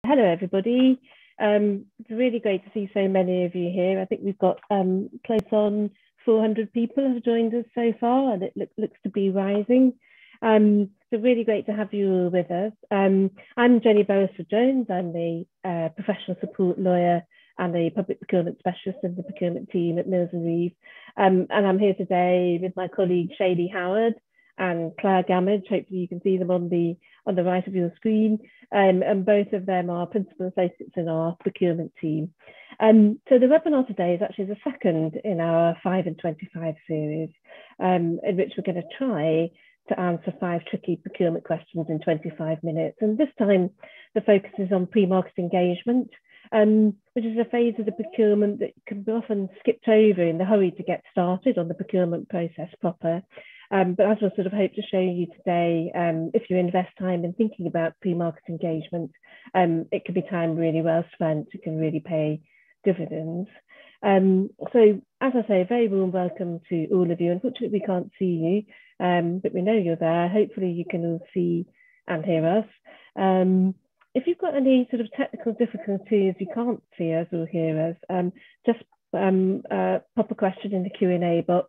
Hello, everybody. It's really great to see so many of you here. I think we've got close on 400 people have joined us so far, and it looks to be rising. So really great to have you all with us. I'm Jenny Beresford-Jones. I'm the professional support lawyer and a public procurement specialist in the procurement team at Mills and Reeve. And I'm here today with my colleague Shailee Howard and Claire Gamage. Hopefully you can see them on the right of your screen. And both of them are principal associates in our procurement team. So the webinar today is actually the second in our 5 in 25 series, in which we're going to try to answer 5 tricky procurement questions in 25 minutes. And this time the focus is on pre-market engagement, which is a phase of the procurement that can be often skipped over in the hurry to get started on the procurement process proper. But as we'll sort of hope to show you today, if you invest time in thinking about pre-market engagement, it can be time really well spent. It can really pay dividends. So as I say, a very warm welcome to all of you. Unfortunately, we can't see you, but we know you're there. Hopefully you can all see and hear us. If you've got any sort of technical difficulties, you can't see us or hear us, just pop a question in the Q&A box.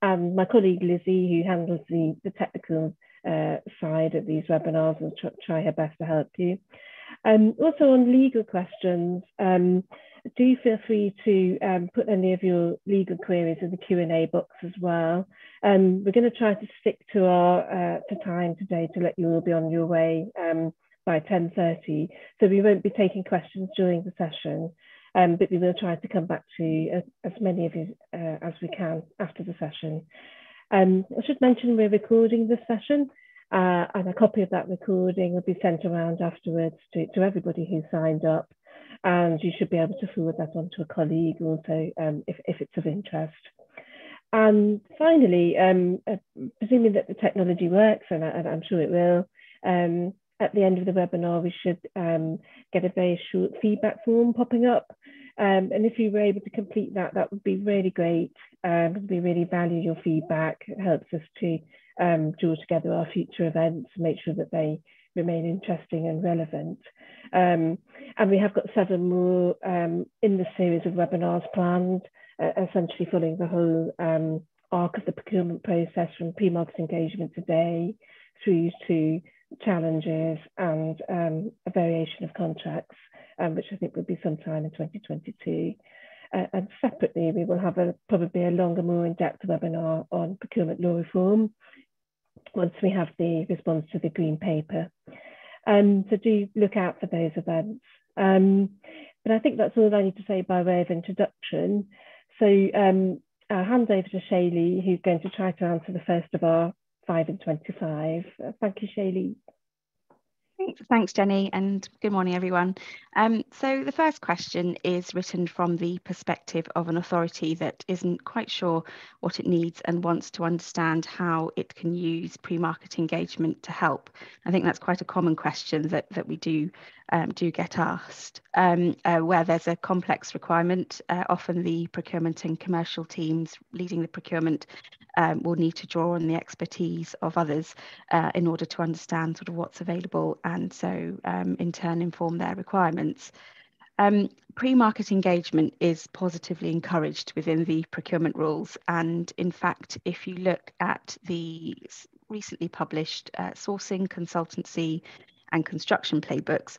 And my colleague Lizzie, who handles the technical side of these webinars, will try her best to help you. Also on legal questions, do feel free to put any of your legal queries in the Q&A box as well. We're going to try to stick to our time today to let you all be on your way by 10:30. So we won't be taking questions during the session. But we will try to come back to as many of you as we can after the session. I should mention we're recording this session, and a copy of that recording will be sent around afterwards to everybody who signed up, and you should be able to forward that on to a colleague also if it's of interest. And finally, presuming that the technology works, and I'm sure it will, at the end of the webinar, we should get a very short feedback form popping up. And if you were able to complete that, that would be really great. We really value your feedback. It helps us to draw together our future events and make sure that they remain interesting and relevant. And we have got 7 more in the series of webinars planned, essentially following the whole arc of the procurement process from pre-market engagement today through to challenges and a variation of contracts, which I think will be sometime in 2022. And separately, we will have probably a longer, more in-depth webinar on procurement law reform once we have the response to the green paper. So do look out for those events. But I think that's all I need to say by way of introduction. So I'll hand over to Shailee, who's going to try to answer the first of our 5 in 25. Thank you, Shailee. Thanks, Jenny, and good morning, everyone. So the first question is written from the perspective of an authority that isn't quite sure what it needs and wants to understand how it can use pre-market engagement to help. I think that's quite a common question that we do get asked. Where there's a complex requirement, often the procurement and commercial teams leading the procurement will need to draw on the expertise of others in order to understand sort of what's available and so in turn inform their requirements. Pre-market engagement is positively encouraged within the procurement rules, and in fact if you look at the recently published sourcing, consultancy and construction playbooks,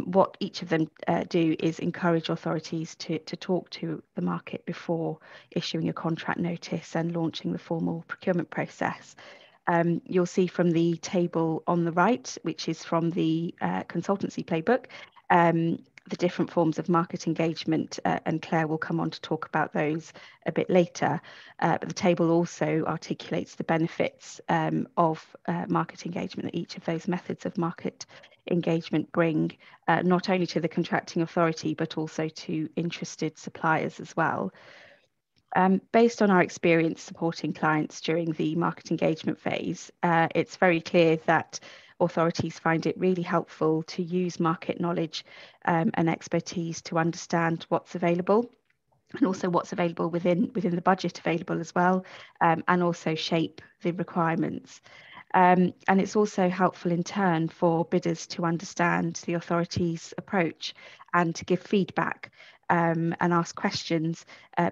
what each of them do is encourage authorities to talk to the market before issuing a contract notice and launching the formal procurement process. You'll see from the table on the right, which is from the consultancy playbook, the different forms of market engagement, and Claire will come on to talk about those a bit later. But the table also articulates the benefits of market engagement that each of those methods of market engagement bring, not only to the contracting authority, but also to interested suppliers as well. Based on our experience supporting clients during the market engagement phase, it's very clear that authorities find it really helpful to use market knowledge and expertise to understand what's available, and also what's available within the budget available as well, and also shape the requirements. And it's also helpful in turn for bidders to understand the authority's approach and to give feedback and ask questions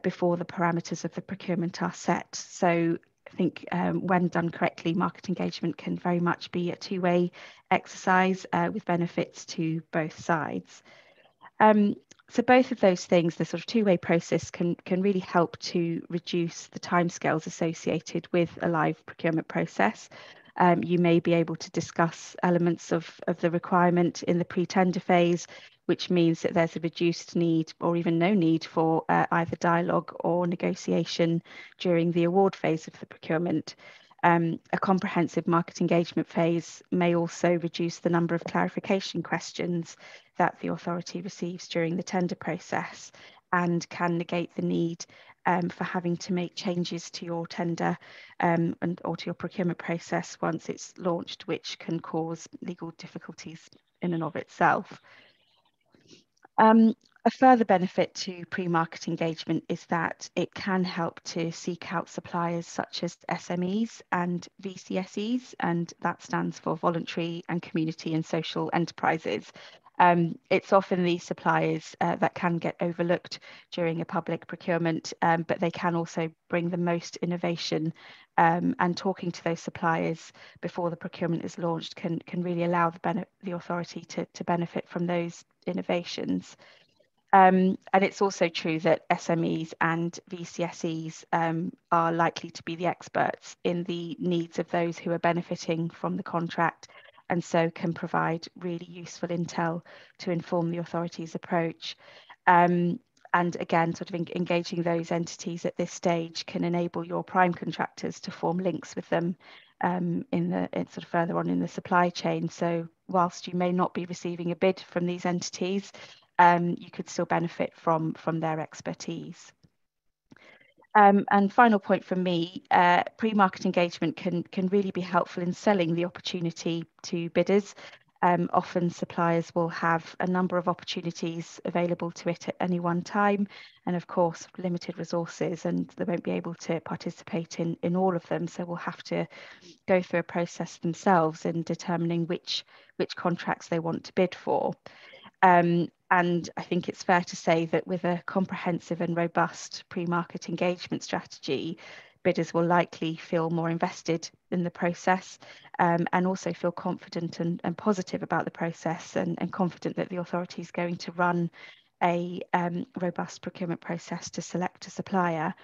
before the parameters of the procurement are set. So I think when done correctly, market engagement can very much be a two-way exercise with benefits to both sides. So both of those things, the sort of two-way process can really help to reduce the timescales associated with a live procurement process. You may be able to discuss elements of the requirement in the pre-tender phase, which means that there's a reduced need or even no need for either dialogue or negotiation during the award phase of the procurement. A comprehensive market engagement phase may also reduce the number of clarification questions that the authority receives during the tender process and can negate the need for having to make changes to your tender or to your procurement process once it's launched, which can cause legal difficulties in and of itself. A further benefit to pre-market engagement is that it can help to seek out suppliers such as SMEs and VCSEs, and that stands for voluntary and community and social enterprises. It's often these suppliers that can get overlooked during a public procurement, but they can also bring the most innovation, and talking to those suppliers before the procurement is launched can really allow the authority to benefit from those innovations. And it's also true that SMEs and VCSEs are likely to be the experts in the needs of those who are benefiting from the contract, and so can provide really useful intel to inform the authority's approach. And again, sort of engaging those entities at this stage can enable your prime contractors to form links with them sort of further on in the supply chain. So whilst you may not be receiving a bid from these entities, you could still benefit from their expertise. And final point from me, pre-market engagement can really be helpful in selling the opportunity to bidders. Often suppliers will have a number of opportunities available to it at any one time, and of course limited resources, and they won't be able to participate in all of them, so we'll have to go through a process themselves in determining which contracts they want to bid for. And I think it's fair to say that with a comprehensive and robust pre-market engagement strategy, bidders will likely feel more invested in the process, and also feel confident and positive about the process, and confident that the authority is going to run a robust procurement process to select a supplier.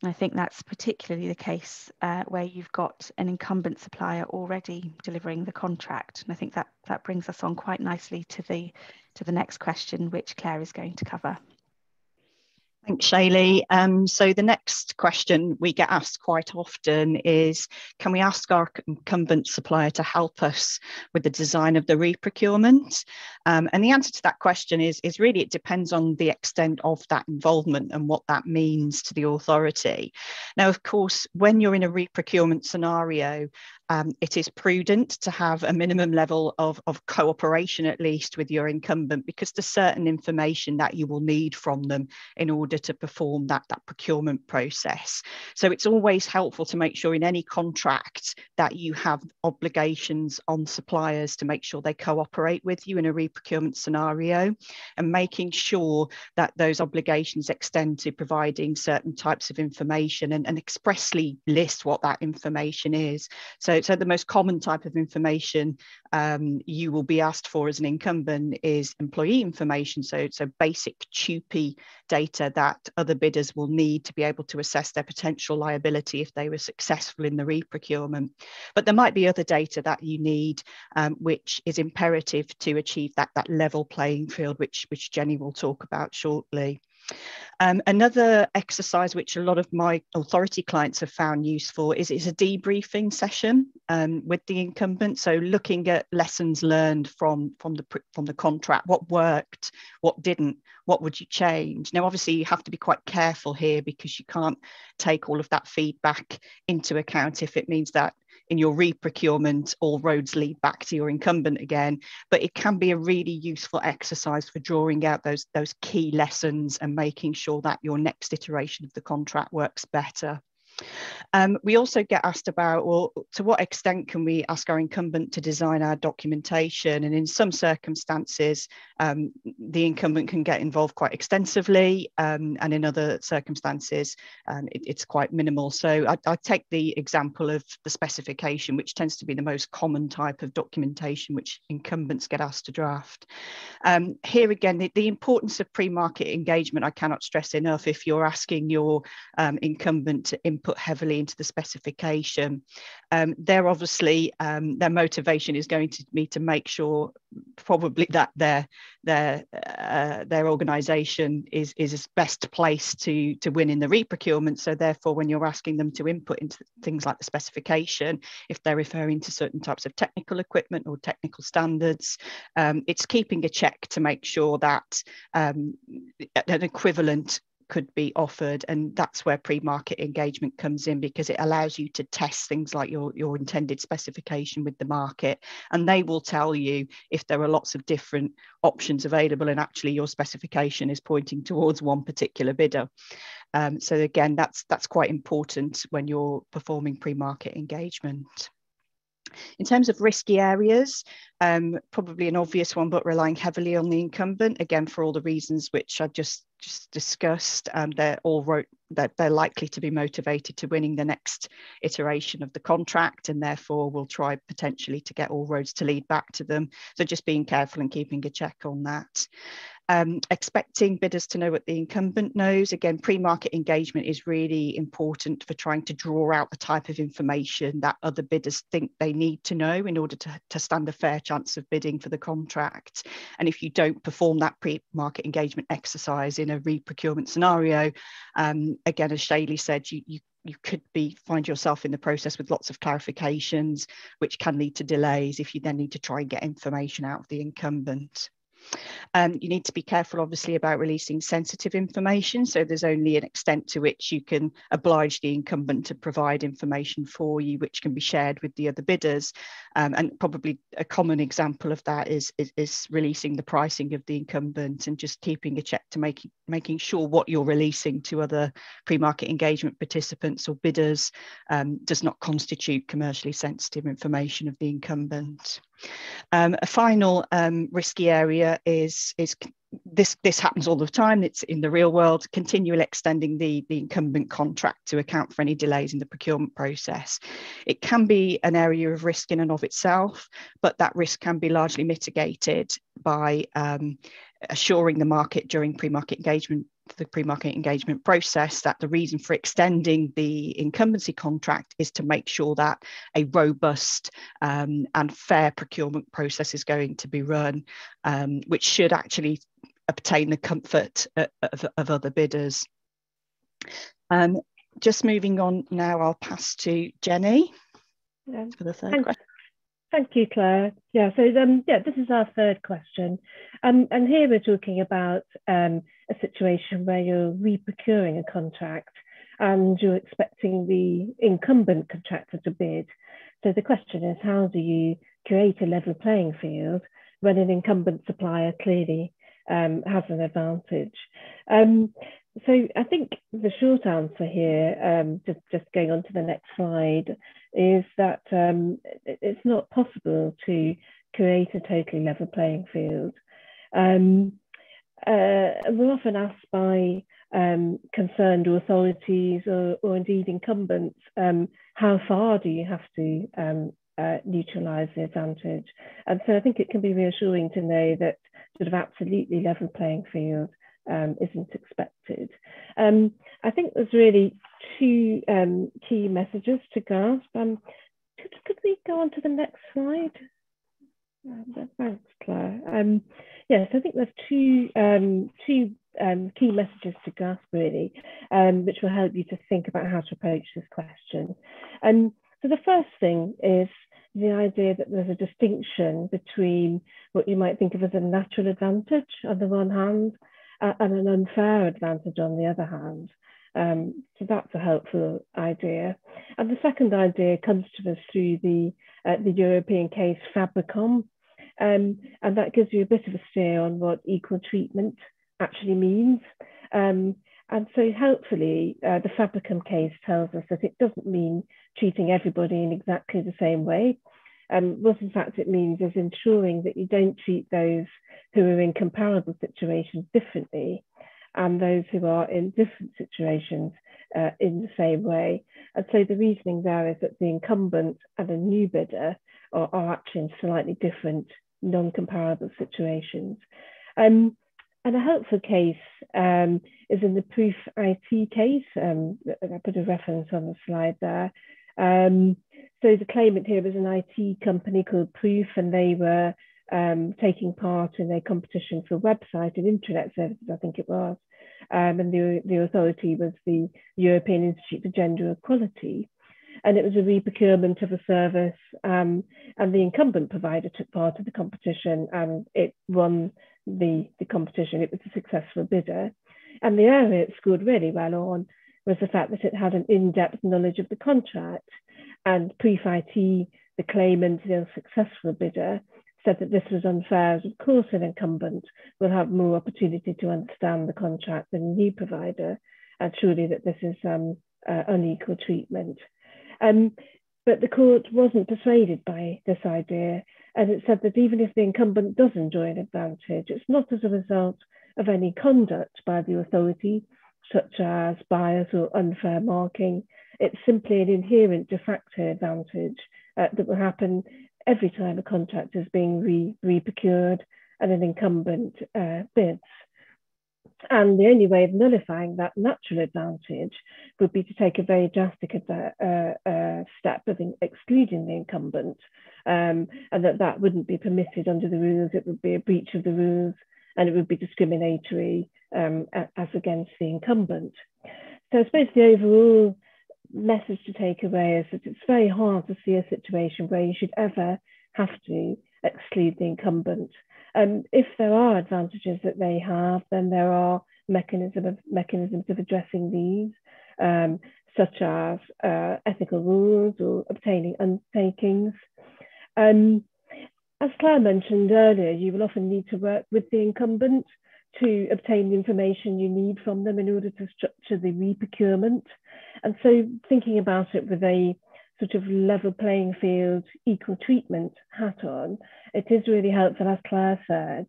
And I think that's particularly the case where you've got an incumbent supplier already delivering the contract. And I think that brings us on quite nicely to the next question, which Claire is going to cover. Thanks, Shailee. So the next question we get asked quite often is, can we ask our incumbent supplier to help us with the design of the re-procurement? And the answer to that question is really it depends on the extent of that involvement and what that means to the authority. Now, of course, when you're in a re-procurement scenario, it is prudent to have a minimum level of cooperation, at least with your incumbent, because there's certain information that you will need from them in order to perform that procurement process. So it's always helpful to make sure in any contract that you have obligations on suppliers to make sure they cooperate with you in a re-procurement scenario, and making sure that those obligations extend to providing certain types of information and expressly list what that information is. So the most common type of information you will be asked for as an incumbent is employee information. So basic TUPE data that other bidders will need to be able to assess their potential liability if they were successful in the re-procurement. But there might be other data that you need, which is imperative to achieve that level playing field, which Jenny will talk about shortly. Another exercise which a lot of my authority clients have found useful is a debriefing session with the incumbent. So looking at lessons learned from the contract, what worked, what didn't, what would you change? Now, obviously, you have to be quite careful here because you can't take all of that feedback into account if it means that in your re-procurement, all roads lead back to your incumbent again. But it can be a really useful exercise for drawing out those key lessons and making sure that your next iteration of the contract works better. We also get asked about, well, to what extent can we ask our incumbent to design our documentation? And in some circumstances, the incumbent can get involved quite extensively, and in other circumstances, it's quite minimal. So I take the example of the specification, which tends to be the most common type of documentation which incumbents get asked to draft. Here again, the importance of pre-market engagement, I cannot stress enough. If you're asking your incumbent to input heavily into the specification, they're obviously, their motivation is going to be to make sure probably that their organisation is best placed to win in the re-procurement. So therefore, when you're asking them to input into things like the specification, if they're referring to certain types of technical equipment or technical standards, it's keeping a check to make sure that an equivalent could be offered, and that's where pre-market engagement comes in, because it allows you to test things like your intended specification with the market, and they will tell you if there are lots of different options available and actually your specification is pointing towards one particular bidder. So again, that's quite important when you're performing pre-market engagement. In terms of risky areas, probably an obvious one, but relying heavily on the incumbent, again, for all the reasons which I just discussed. They're likely to be motivated to winning the next iteration of the contract, and therefore will try potentially to get all roads to lead back to them. So just being careful and keeping a check on that. Expecting bidders to know what the incumbent knows. Again, pre-market engagement is really important for trying to draw out the type of information that other bidders think they need to know in order to stand a fair chance of bidding for the contract. And if you don't perform that pre-market engagement exercise in a re-procurement scenario, again, as Shailee said, you could find yourself in the process with lots of clarifications, which can lead to delays if you then need to try and get information out of the incumbent. You need to be careful, obviously, about releasing sensitive information. So there's only an extent to which you can oblige the incumbent to provide information for you, which can be shared with the other bidders. And probably a common example of that is releasing the pricing of the incumbent, and just keeping a check to making sure what you're releasing to other pre-market engagement participants or bidders does not constitute commercially sensitive information of the incumbent. A final risky area is this happens all the time. It's in the real world, continually extending the incumbent contract to account for any delays in the procurement process. It can be an area of risk in and of itself, but that risk can be largely mitigated by assuring the market during the pre-market engagement process that the reason for extending the incumbency contract is to make sure that a robust and fair procurement process is going to be run, which should actually obtain the comfort of other bidders. Just moving on now, I'll pass to Jenny for the third question. Thank you, Claire. Yeah, so this is our third question. And here we're talking about a situation where you're re-procuring a contract and you're expecting the incumbent contractor to bid. So the question is, how do you create a level playing field when an incumbent supplier clearly has an advantage? So I think the short answer here, just going on to the next slide, is that it's not possible to create a totally level playing field. We're often asked by concerned authorities or indeed incumbents, how far do you have to neutralise the advantage? And so I think it can be reassuring to know that sort of absolutely level playing field isn't expected. I think there's really two key messages to grasp. Could we go on to the next slide? Thanks, Claire. Yes, I think there's two key messages to grasp, really, which will help you to think about how to approach this question. So the first thing is the idea that there's a distinction between what you might think of as a natural advantage on the one hand and an unfair advantage on the other hand. So that's a helpful idea. And the second idea comes to us through the European case Fabricom, and that gives you a bit of a steer on what equal treatment actually means. And And so helpfully, the Fabricam case tells us that it doesn't mean treating everybody in exactly the same way. What in fact it means is ensuring that you don't treat those who are in comparable situations differently and those who are in different situations in the same way. And so the reasoning there is that the incumbent and a new bidder are actually in slightly different non-comparable situations. And a helpful case is in the Proof IT case. I put a reference on the slide there. So the claimant here was an IT company called Proof, and they were taking part in a competition for website and intranet services, I think it was. And the authority was the European Institute for Gender Equality. And it was a re-procurement of a service, and the incumbent provider took part in the competition, and it won the competition. It was a successful bidder. And the area it scored really well on was the fact that it had an in-depth knowledge of the contract. And Proof IT, the claimant, the unsuccessful bidder, said that this was unfair, as of course an incumbent will have more opportunity to understand the contract than a new provider, and surely that this is unequal treatment. But the court wasn't persuaded by this idea, and it said that even if the incumbent does enjoy an advantage, it's not as a result of any conduct by the authority, such as bias or unfair marking. It's simply an inherent de facto advantage that will happen every time a contract is being re-procured and an incumbent bids. And the only way of nullifying that natural advantage would be to take a very drastic step of excluding the incumbent, and that wouldn't be permitted under the rules. It would be a breach of the rules, and it would be discriminatory as against the incumbent. So I suppose the overall message to take away is that it's very hard to see a situation where you should ever have to exclude the incumbent. If there are advantages that they have, then there are mechanisms of addressing these, such as ethical rules or obtaining undertakings. As Claire mentioned earlier, you will often need to work with the incumbent to obtain the information you need from them in order to structure the re-procurement. And so thinking about it with a sort of level playing field, equal treatment hat on, it is really helpful, as Claire said,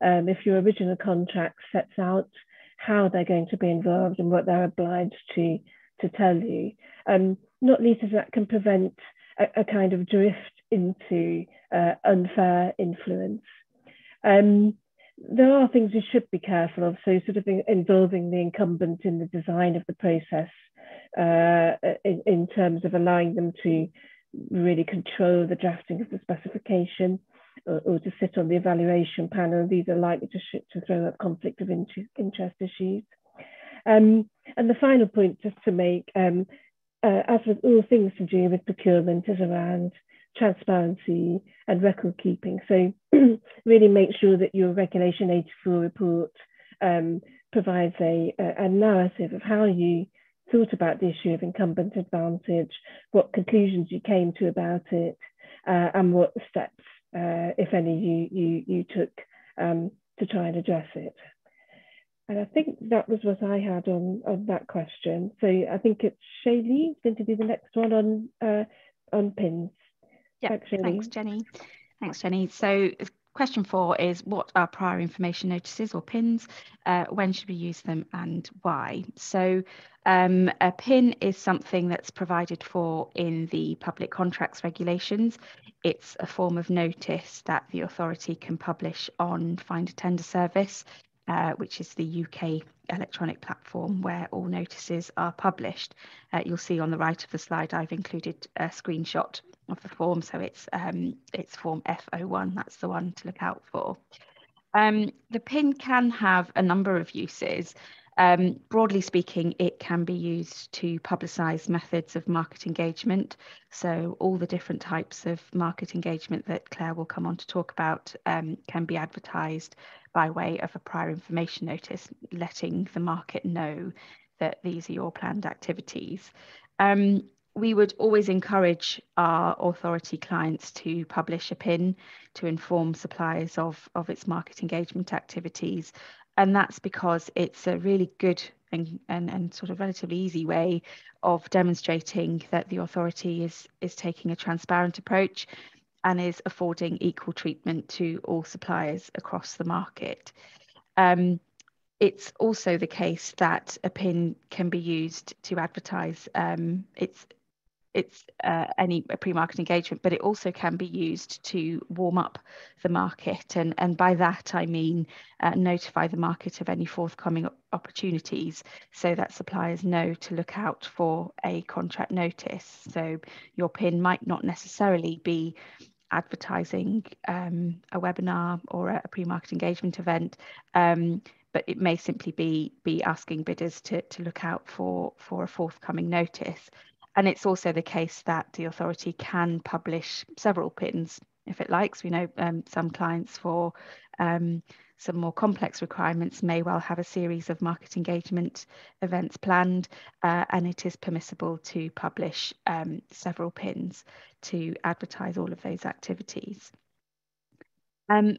if your original contract sets out how they're going to be involved and what they're obliged to tell you. Not least as that can prevent a kind of drift into unfair influence. There are things you should be careful of, so sort of involving the incumbent in the design of the process, in terms of allowing them to really control the drafting of the specification or to sit on the evaluation panel. These are likely to throw up conflict of interest issues. And the final point just to make, as with all things to do with procurement, is around transparency and record keeping. So really make sure that your Regulation 84 report provides a narrative of how you thought about the issue of incumbent advantage, what conclusions you came to about it, and what steps, if any, you took to try and address it. And I think that was what I had on that question. So I think it's Shailee going to do the next one on pins. Yeah, thanks, Jenny. Thanks, Jenny. So question 4 is, what are prior information notices or PINs? When should we use them and why? So a PIN is something that's provided for in the public contracts regulations. It's a form of notice that the authority can publish on Find a Tender service, which is the UK electronic platform where all notices are published. You'll see on the right of the slide, I've included a screenshot of the form. So it's form F01, that's the one to look out for. The PIN can have a number of uses. Broadly speaking, it can be used to publicise methods of market engagement. So all the different types of market engagement that Claire will come on to talk about can be advertised by way of a prior information notice, letting the market know that these are your planned activities. We would always encourage our authority clients to publish a PIN to inform suppliers of its market engagement activities. And that's because it's a really good and sort of relatively easy way of demonstrating that the authority is taking a transparent approach and is affording equal treatment to all suppliers across the market. It's also the case that a PIN can be used to advertise any pre-market engagement, but it also can be used to warm up the market, and by that I mean notify the market of any forthcoming opportunities so that suppliers know to look out for a contract notice. So your PIN might not necessarily be advertising a webinar or a pre-market engagement event, but it may simply be asking bidders to look out for a forthcoming notice. And it's also the case that the authority can publish several PINs if it likes. We know some clients for some more complex requirements may well have a series of market engagement events planned, and it is permissible to publish several PINs to advertise all of those activities.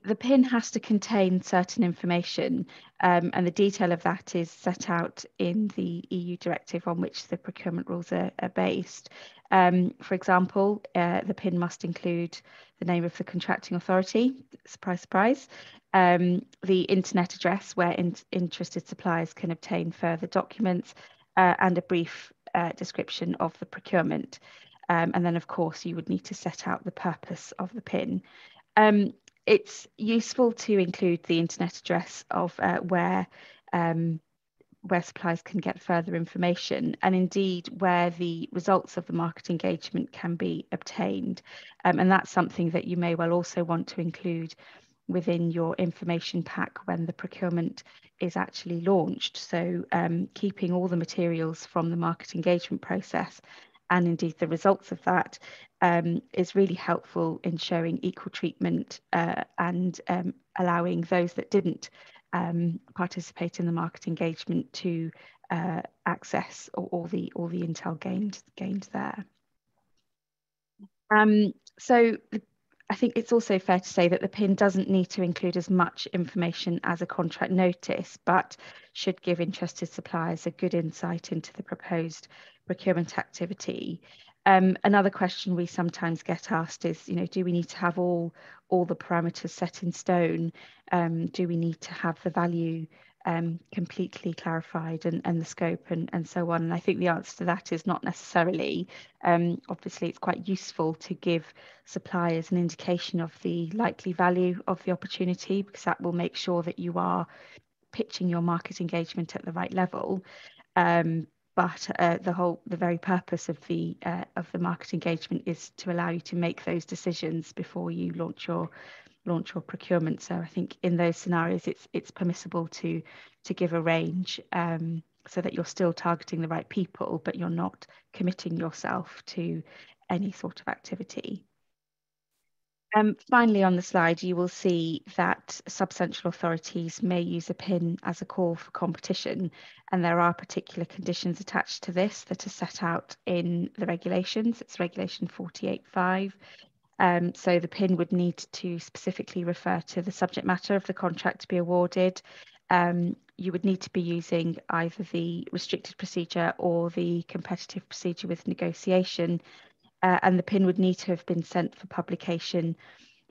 The PIN has to contain certain information, and the detail of that is set out in the EU directive on which the procurement rules are based. For example, the PIN must include the name of the contracting authority, surprise, surprise, the internet address where interested suppliers can obtain further documents, and a brief description of the procurement. And then, of course, you would need to set out the purpose of the PIN. It's useful to include the internet address of where suppliers can get further information, and indeed where the results of the market engagement can be obtained. And that's something that you may well also want to include within your information pack when the procurement is actually launched. So keeping all the materials from the market engagement process and indeed the results of that is really helpful in showing equal treatment and allowing those that didn't participate in the market engagement to access all the intel gained there. So I think it's also fair to say that the PIN doesn't need to include as much information as a contract notice, but should give interested suppliers a good insight into the proposed procurement activity. Another question we sometimes get asked is, do we need to have all the parameters set in stone? Do we need to have the value completely clarified and the scope and so on? And I think the answer to that is not necessarily. Obviously, it's quite useful to give suppliers an indication of the likely value of the opportunity, because that will make sure that you are pitching your market engagement at the right level. But the very purpose of the market engagement is to allow you to make those decisions before you launch your procurement. So I think in those scenarios, it's permissible to give a range so that you're still targeting the right people, but you're not committing yourself to any sort of activity. Finally, on the slide, you will see that subcentral authorities may use a PIN as a call for competition, and there are particular conditions attached to this that are set out in the regulations. It's Regulation 48.5. So the PIN would need to specifically refer to the subject matter of the contract to be awarded. You would need to be using either the restricted procedure or the competitive procedure with negotiation, and the PIN would need to have been sent for publication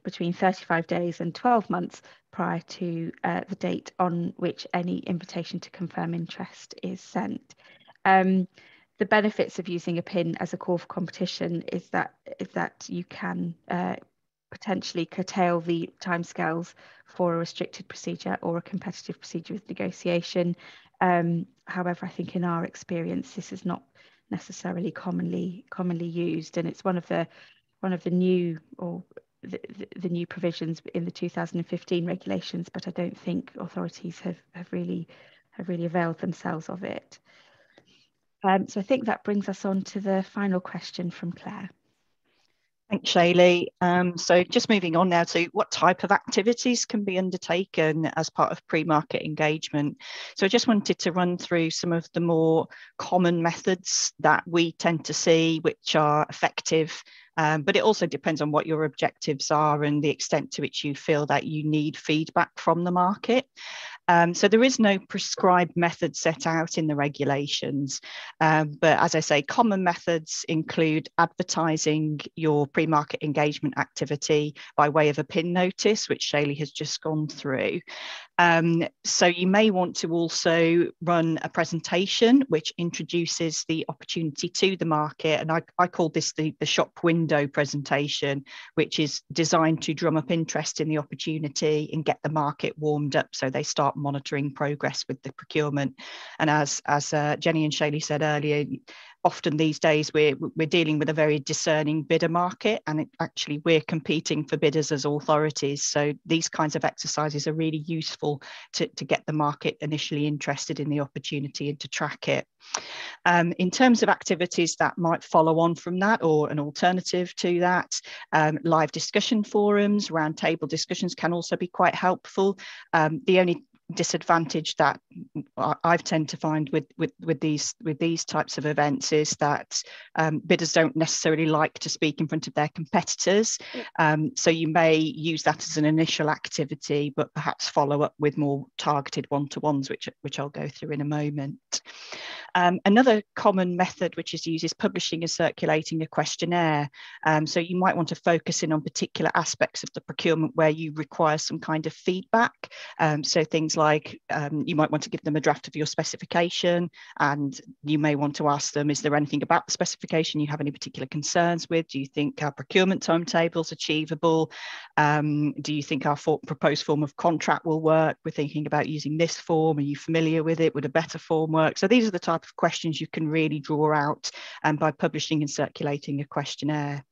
between 35 days and 12 months prior to the date on which any invitation to confirm interest is sent. The benefits of using a PIN as a call for competition is that you can potentially curtail the timescales for a restricted procedure or a competitive procedure with negotiation. However, I think in our experience, this is not necessarily commonly used, and it's one of the new the new provisions in the 2015 regulations, but I don't think authorities have really availed themselves of it. So I think that brings us on to the final question from Claire. Thanks, Shailee. So just moving on now to what type of activities can be undertaken as part of pre-market engagement. So I just wanted to run through some of the more common methods that we tend to see, which are effective, but it also depends on what your objectives are and the extent to which you feel that you need feedback from the market. So there is no prescribed method set out in the regulations, but as I say, common methods include advertising your pre-market engagement activity by way of a pin notice, which Shailee has just gone through. So you may want to also run a presentation which introduces the opportunity to the market, and I call this the shop window presentation, which is designed to drum up interest in the opportunity and get the market warmed up so they start monitoring progress with the procurement. And as Jenny and Shailee said earlier, often these days we're dealing with a very discerning bidder market, and actually we're competing for bidders as authorities. So these kinds of exercises are really useful to get the market initially interested in the opportunity and to track it. In terms of activities that might follow on from that, or an alternative to that, live discussion forums, roundtable discussions can also be quite helpful. The only disadvantage that I've tend to find with these types of events is that bidders don't necessarily like to speak in front of their competitors. So you may use that as an initial activity, but perhaps follow up with more targeted one-to-ones, which I'll go through in a moment. Another common method which is used is publishing and circulating a questionnaire. So you might want to focus in on particular aspects of the procurement where you require some kind of feedback. So things like you might want to give them a draft of your specification, and you may want to ask them, is there anything about the specification you have any particular concerns with? Do you think our procurement timetable is achievable? Do you think our proposed form of contract will work? We're thinking about using this form. Are you familiar with it? Would a better form work? So these are the type of questions you can really draw out by publishing and circulating a questionnaire.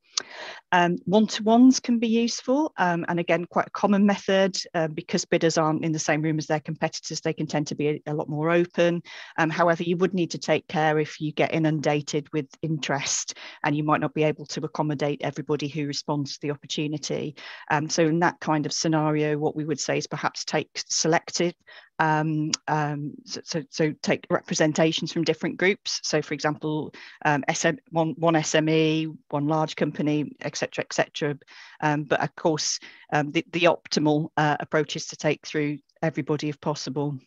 One-to-ones can be useful, and again, quite a common method because bidders aren't in the same room as their competitors. They can tend to be a lot more open. However, you would need to take care if you get inundated with interest, and you might not be able to accommodate everybody who responds to the opportunity. So in that kind of scenario, what we would say is perhaps take selective so take representations from different groups. So for example, one SME, one large company, etc., etc. But of course, the optimal approach is to take through everybody if possible.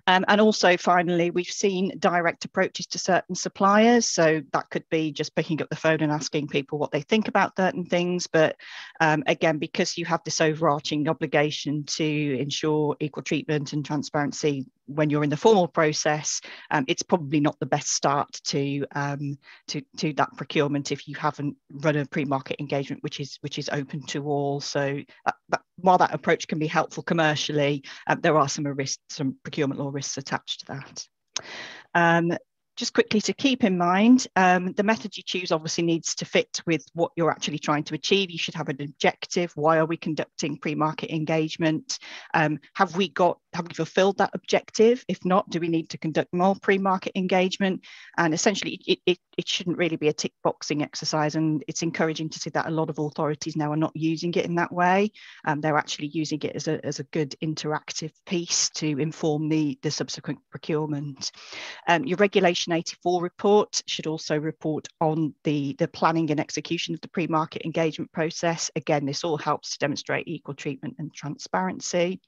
And also, finally, we've seen direct approaches to certain suppliers. So that could be just picking up the phone and asking people what they think about certain things. But again, because you have this overarching obligation to ensure equal treatment and transparency when you're in the formal process, it's probably not the best start to that procurement if you haven't run a pre-market engagement which is open to all. So while that approach can be helpful commercially, there are some risks, some procurement law risks attached to that. Just quickly to keep in mind, the method you choose obviously needs to fit with what you're actually trying to achieve. You should have an objective. Why are we conducting pre-market engagement? Have we fulfilled that objective? If not, do we need to conduct more pre-market engagement? And essentially, it shouldn't really be a tick boxing exercise. And it's encouraging to see that a lot of authorities now are not using it in that way. They're actually using it as a good interactive piece to inform the subsequent procurement. Your Regulation 84 report should also report on the planning and execution of the pre-market engagement process. Again, this all helps to demonstrate equal treatment and transparency.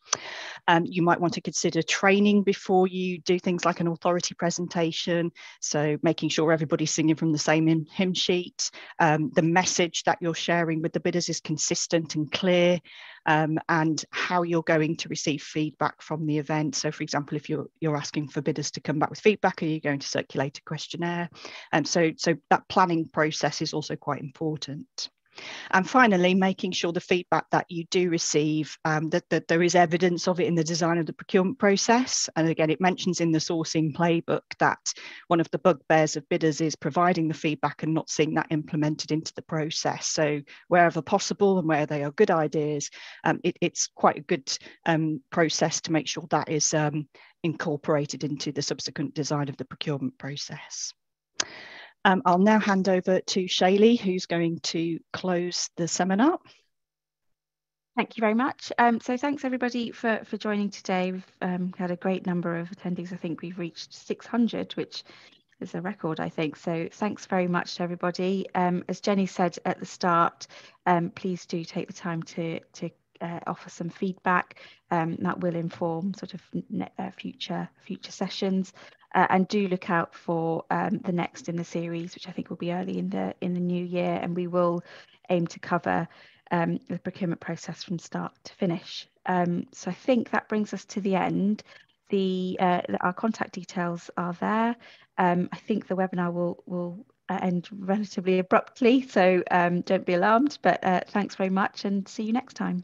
You might want to consider training before you do things like an authority presentation. So making sure everybody's singing from the same hymn sheet. The message that you're sharing with the bidders is consistent and clear. And how you're going to receive feedback from the event. So for example, if you're asking for bidders to come back with feedback, are you going to circulate a questionnaire? So that planning process is also quite important. And finally, making sure the feedback that you do receive, that there is evidence of it in the design of the procurement process. And again, it mentions in the sourcing playbook that one of the bugbears of bidders is providing the feedback and not seeing that implemented into the process. So wherever possible and where they are good ideas, it's quite a good process to make sure that is incorporated into the subsequent design of the procurement process. I'll now hand over to Shailee, who's going to close the seminar. Thank you very much. So thanks everybody for joining today. We've had a great number of attendees. I think we've reached 600, which is a record, I think. So thanks very much to everybody. As Jenny said at the start, please do take the time to offer some feedback. That will inform sort of future sessions. And do look out for the next in the series, which I think will be early in the new year, and we will aim to cover the procurement process from start to finish. So I think that brings us to the end. Our contact details are there. I think the webinar will end relatively abruptly, so don't be alarmed, but thanks very much and see you next time.